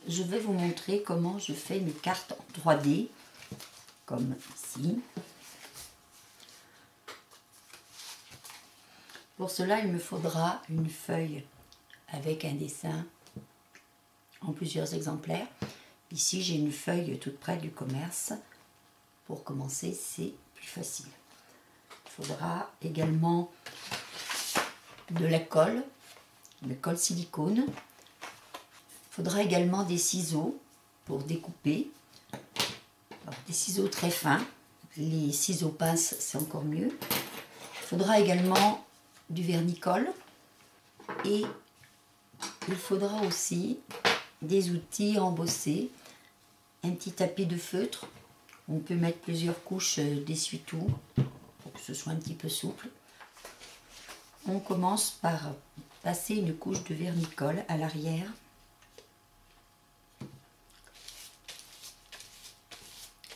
je vais vous montrer comment je fais mes cartes en 3D, comme ici. Pour cela, il me faudra une feuille avec un dessin en plusieurs exemplaires. Ici, j'ai une feuille toute près du commerce. Pour commencer, c'est plus facile. Il faudra également de la colle silicone. Il faudra également des ciseaux pour découper. Alors, des ciseaux très fins. Les ciseaux pinces, c'est encore mieux. Il faudra également du vernis-colle. Et il faudra aussi des outils embossés. Un petit tapis de feutre. On peut mettre plusieurs couches d'essuie-tout pour que ce soit un petit peu souple. On commence par passer une couche de vernis-colle à l'arrière.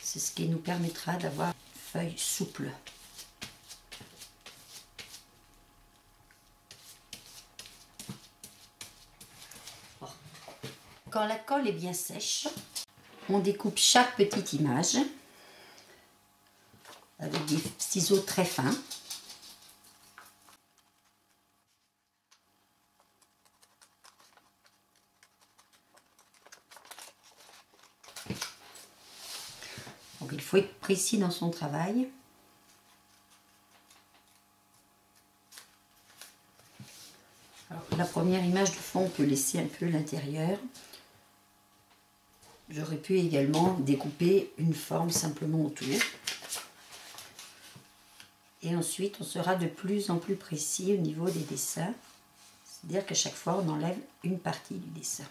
C'est ce qui nous permettra d'avoir une feuille souple. Quand la colle est bien sèche, on découpe chaque petite image avec des ciseaux très fins. Donc il faut être précis dans son travail. Alors, la première image de fond, on peut laisser un peu l'intérieur. J'aurais pu également découper une forme simplement autour. Et ensuite, on sera de plus en plus précis au niveau des dessins. C'est-à-dire qu'à chaque fois, on enlève une partie du dessin.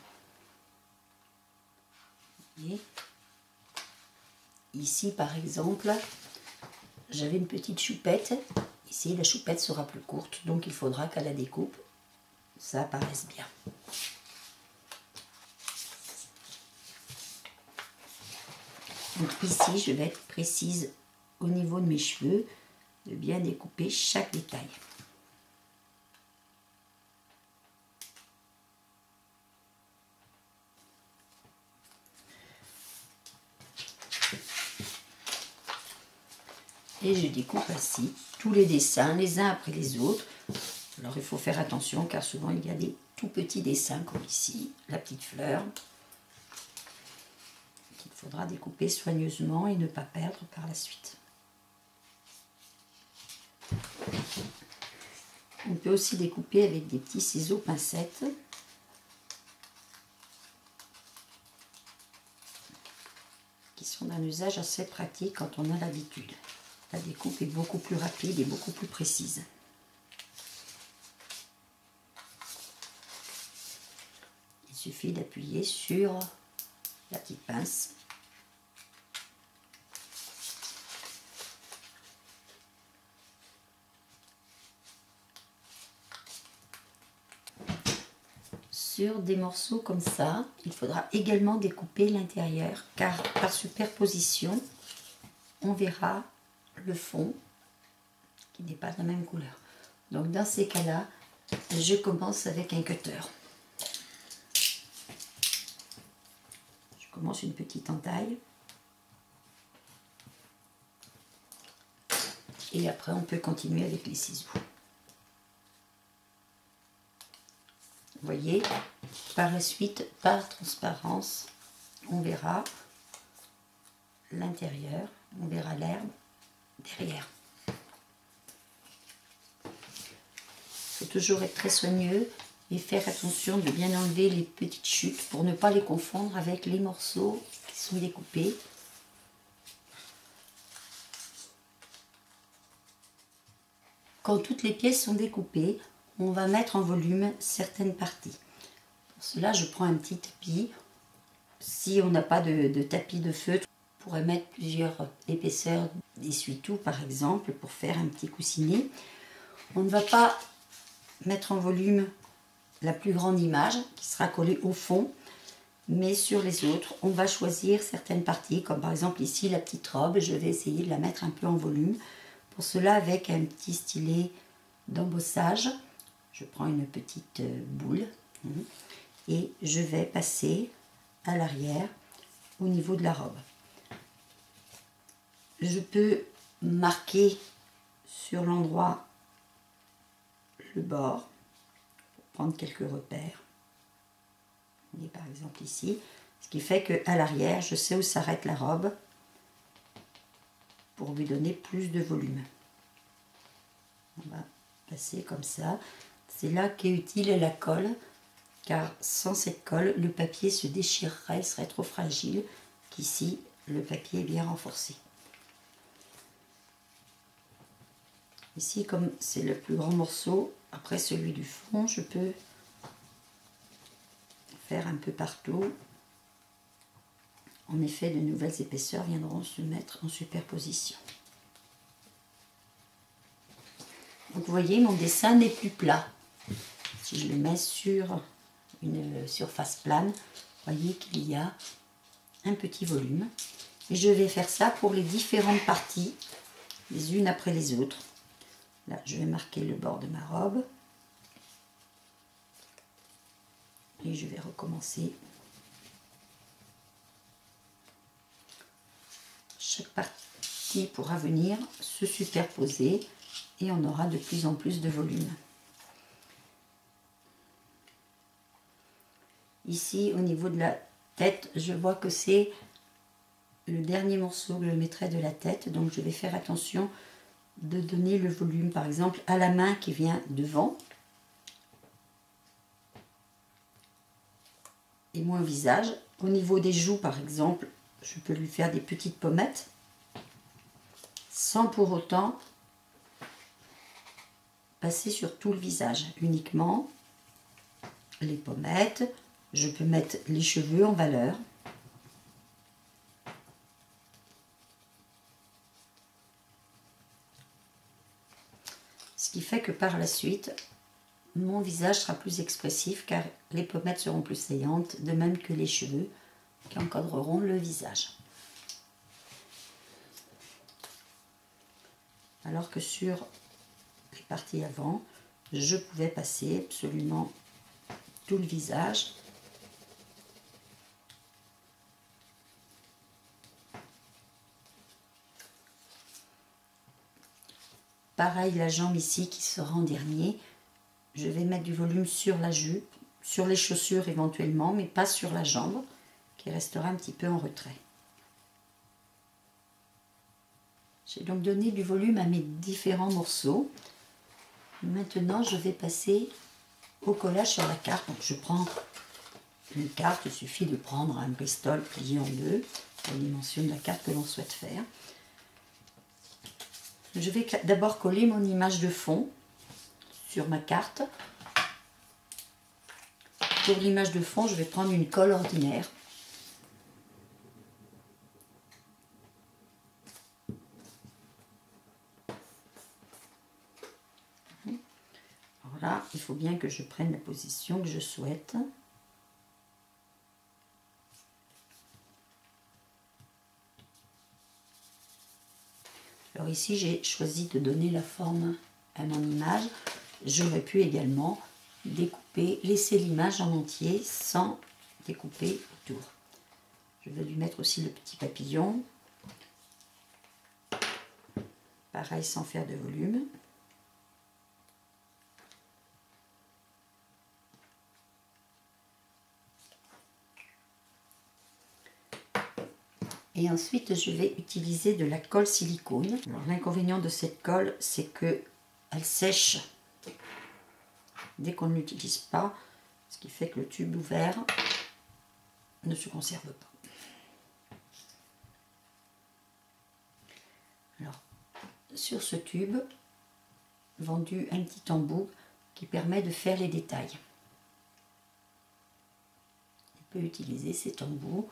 Et ici, par exemple, j'avais une petite choupette. Ici, la choupette sera plus courte, donc il faudra qu'à la découpe, ça apparaisse bien. Donc ici, je vais être précise au niveau de mes cheveux, de bien découper chaque détail. Et je découpe ainsi tous les dessins, les uns après les autres. Alors il faut faire attention car souvent il y a des tout petits dessins comme ici, la petite fleur, qu'il faudra découper soigneusement et ne pas perdre par la suite. On peut aussi découper avec des petits ciseaux pincettes. Qui sont d'un usage assez pratique quand on a l'habitude. La découpe est beaucoup plus rapide et beaucoup plus précise. Il suffit d'appuyer sur la petite pince. Sur des morceaux comme ça, il faudra également découper l'intérieur car par superposition, on verra le fond qui n'est pas de la même couleur. Donc dans ces cas-là, je commence avec un cutter. Je commence une petite entaille. Et après, on peut continuer avec les ciseaux. Vous voyez, par la suite, par transparence, on verra l'intérieur, on verra l'herbe derrière. Il faut toujours être très soigneux et faire attention de bien enlever les petites chutes pour ne pas les confondre avec les morceaux qui sont découpés. Quand toutes les pièces sont découpées, on va mettre en volume certaines parties. Pour cela, je prends un petit tapis. Si on n'a pas de tapis de feutre, on pourrait mettre plusieurs épaisseurs d'essuie-tout, par exemple, pour faire un petit coussinet. On ne va pas mettre en volume la plus grande image, qui sera collée au fond, mais sur les autres, on va choisir certaines parties, comme par exemple ici, la petite robe. Je vais essayer de la mettre un peu en volume. Pour cela, avec un petit stylet d'embossage, je prends une petite boule et je vais passer à l'arrière au niveau de la robe. Je peux marquer sur l'endroit le bord, prendre quelques repères. Et par exemple ici, ce qui fait qu'à l'arrière, je sais où s'arrête la robe pour lui donner plus de volume. On va passer comme ça. C'est là qu'est utile la colle, car sans cette colle, le papier se déchirerait, il serait trop fragile, qu'ici, le papier est bien renforcé. Ici, comme c'est le plus grand morceau, après celui du fond, je peux faire un peu partout. En effet, de nouvelles épaisseurs viendront se mettre en superposition. Donc vous voyez, mon dessin n'est plus plat. Si je le mets sur une surface plane, vous voyez qu'il y a un petit volume. Et je vais faire ça pour les différentes parties, les unes après les autres. Là, je vais marquer le bord de ma robe. Et je vais recommencer. Chaque partie pourra venir se superposer et on aura de plus en plus de volume. Ici, au niveau de la tête, je vois que c'est le dernier morceau que je mettrai de la tête. Donc, je vais faire attention de donner le volume, par exemple, à la main qui vient devant. Et moins au visage. Au niveau des joues, par exemple, je peux lui faire des petites pommettes. Sans pour autant passer sur tout le visage. Uniquement les pommettes. Je peux mettre les cheveux en valeur. Ce qui fait que par la suite, mon visage sera plus expressif car les pommettes seront plus saillantes, de même que les cheveux qui encadreront le visage. Alors que sur les parties avant, je pouvais passer absolument tout le visage. Pareil, la jambe ici qui sera en dernier. Je vais mettre du volume sur la jupe, sur les chaussures éventuellement, mais pas sur la jambe, qui restera un petit peu en retrait. J'ai donc donné du volume à mes différents morceaux. Maintenant, je vais passer au collage sur la carte. Donc, je prends une carte, il suffit de prendre un bristol plié en deux, la dimension de la carte que l'on souhaite faire. Je vais d'abord coller mon image de fond sur ma carte. Pour l'image de fond, je vais prendre une colle ordinaire. Voilà, il faut bien que je prenne la position que je souhaite. Alors ici, j'ai choisi de donner la forme à mon image. J'aurais pu également découper, laisser l'image en entier sans découper autour. Je vais lui mettre aussi le petit papillon. Pareil, sans faire de volume. Et ensuite, je vais utiliser de la colle silicone. L'inconvénient de cette colle, c'est qu'elle sèche dès qu'on ne l'utilise pas, ce qui fait que le tube ouvert ne se conserve pas. Alors, sur ce tube, vendu un petit embout qui permet de faire les détails. On peut utiliser cet embout.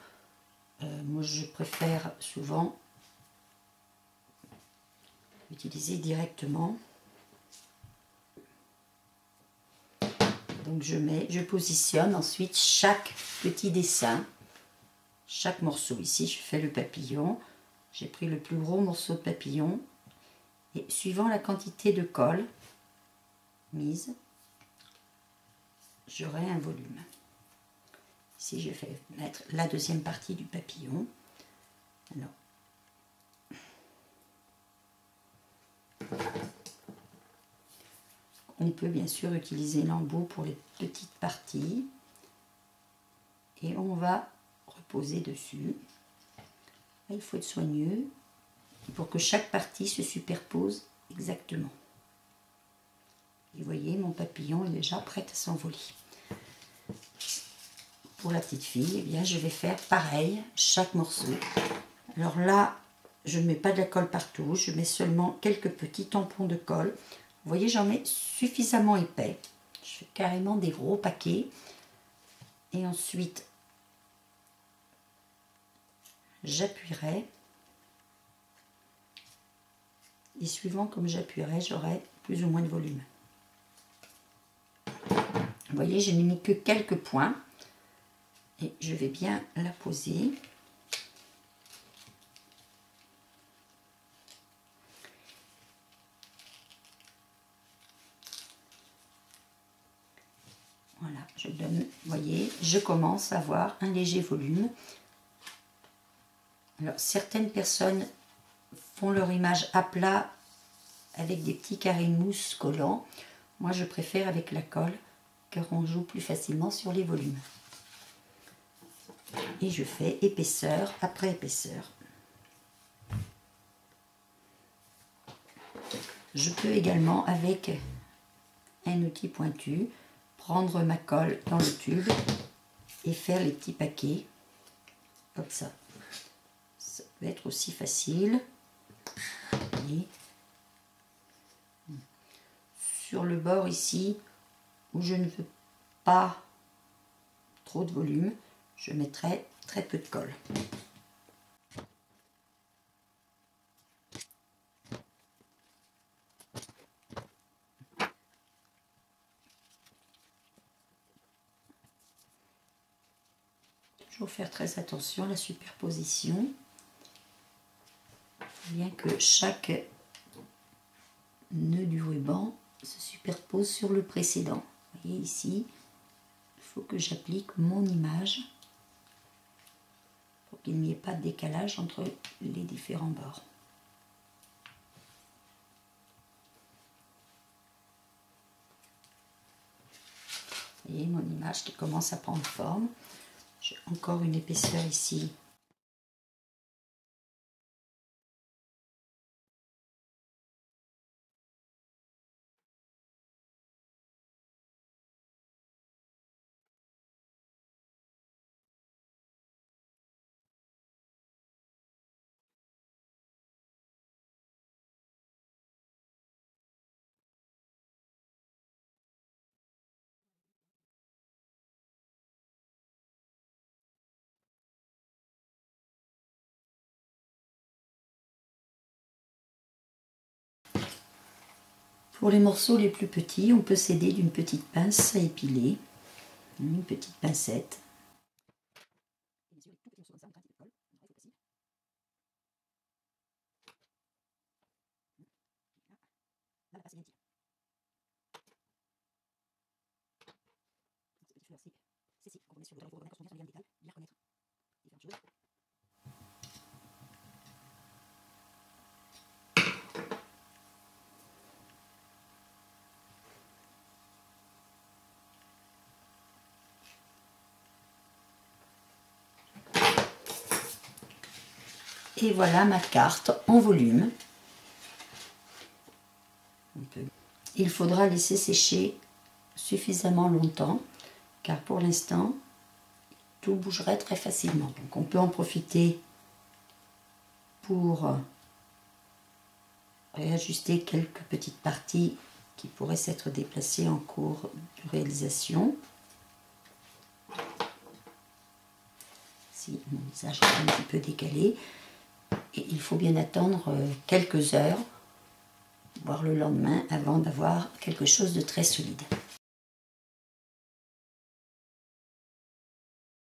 Moi, je préfère souvent utiliser directement. Donc je positionne ensuite chaque petit dessin, chaque morceau. Ici, je fais le papillon. J'ai pris le plus gros morceau de papillon et suivant la quantité de colle mise, j'aurai un volume. Ici, je vais mettre la deuxième partie du papillon. Alors, on peut bien sûr utiliser l'embout pour les petites parties. Et on va reposer dessus. Là, il faut être soigneux pour que chaque partie se superpose exactement. Et vous voyez, mon papillon est déjà prêt à s'envoler. Pour la petite fille, eh bien, je vais faire pareil, chaque morceau. Alors là, je ne mets pas de la colle partout, je mets seulement quelques petits tampons de colle. Vous voyez, j'en mets suffisamment épais. Je fais carrément des gros paquets. Et ensuite, j'appuierai. Et suivant comme j'appuierai, j'aurai plus ou moins de volume. Vous voyez, je n'ai mis que quelques points. Et je vais bien la poser. Voilà, je donne, vous voyez, je commence à avoir un léger volume. Alors, certaines personnes font leur image à plat avec des petits carrés de mousse collants. Moi, je préfère avec la colle, car on joue plus facilement sur les volumes. Et je fais épaisseur après épaisseur. Je peux également, avec un outil pointu, prendre ma colle dans le tube et faire les petits paquets comme ça. Ça peut être aussi facile. Et sur le bord ici, où je ne veux pas trop de volume, je mettrai très peu de colle. Toujours faire très attention à la superposition. Bien que chaque nœud du ruban se superpose sur le précédent. Vous voyez ici, il faut que j'applique mon image pour qu'il n'y ait pas de décalage entre les différents bords. Vous voyez mon image qui commence à prendre forme. J'ai encore une épaisseur ici. Pour les morceaux les plus petits, on peut s'aider d'une petite pince à épiler, une petite pincette. Et voilà ma carte en volume. Il faudra laisser sécher suffisamment longtemps, car pour l'instant, tout bougerait très facilement. Donc on peut en profiter pour réajuster quelques petites parties qui pourraient s'être déplacées en cours de réalisation. Si mon visage est un petit peu décalé. Et il faut bien attendre quelques heures, voire le lendemain, avant d'avoir quelque chose de très solide.